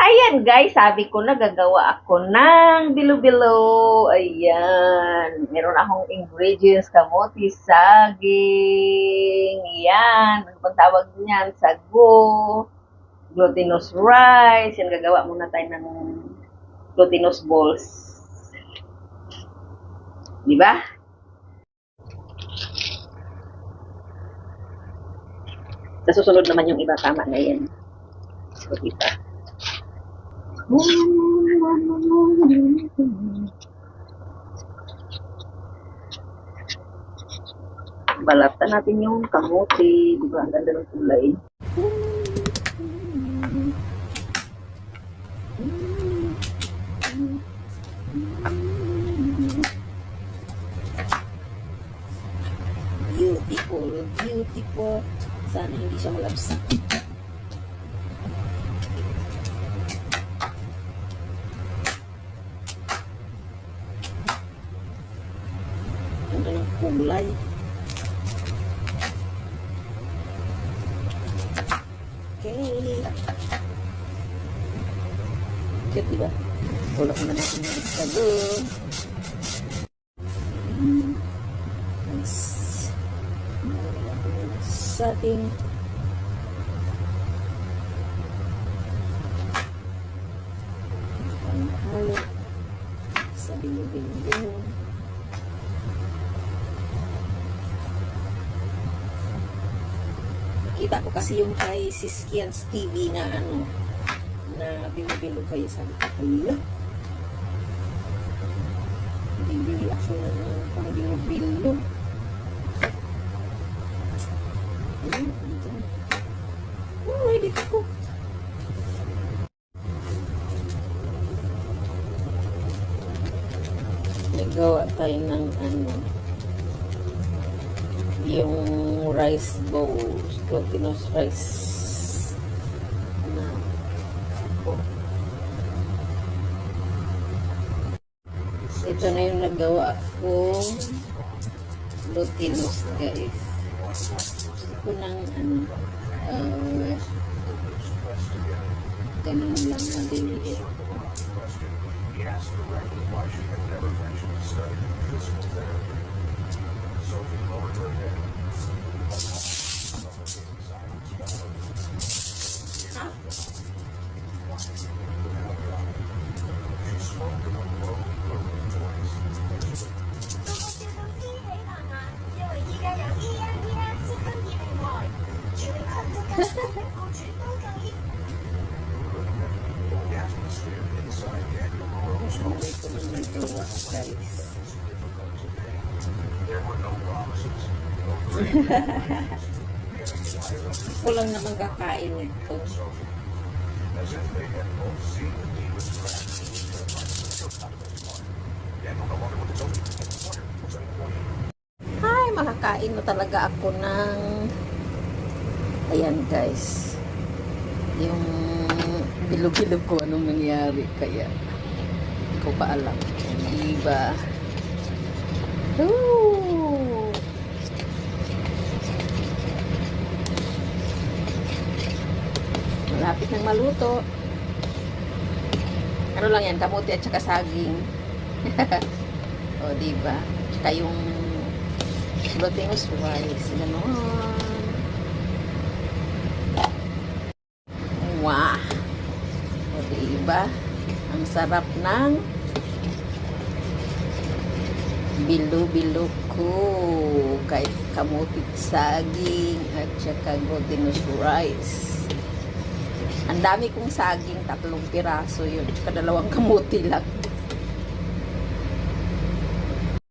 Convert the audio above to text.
Ayan guys, sabi ko na gagawa ako ng bilo-bilo. Ayan. Meron akong ingredients, kamote, saging. Yan. Ano bang tawag niyan? Sago. Glutinous rice. Yan, gagawa muna tayo ng glutinous balls. Di ba? Sa susunod naman yung iba, tama na yan. So, diba? Balatan natin yung kamote. Diba? Ang ganda ng kulay. Beautiful, beautiful. Sana hindi siya malabsa. Ang ganang kulay. Okay. Cute, diba? Tulak na natin yung sago. Sa ating panghalo sa bilo-bilo. Kita ko kasi yung kay Siskian's TV na na bilo-bilo kayo, sabi ko kayo. Bibili ako ng pang bilo-bilo. Ready to cook. Nagawa tayo ng yung rice bowls, glutinous rice na ito na yung nagawa kong glutinous, guys. Ito ng ganun lang na dinigit. Ako lang naman kakain nito. Hi, makakain na talaga ako ng ayan guys, yung bilog-bilog ko anong nangyari, kaya hindi ko pa alam, diba? Ooh. Malapit nang maluto. Ano lang yan, kamote at saka saging. O, diba? Tsaka yung glutinous rice. Ganon. Wow! O, diba? Ang sarap ng bilo-bilo ko. Kahit kamote at saging at saka glutinous rice. Ang dami kong saging, 3 piraso yun. Tsaka 2 kamuti lang.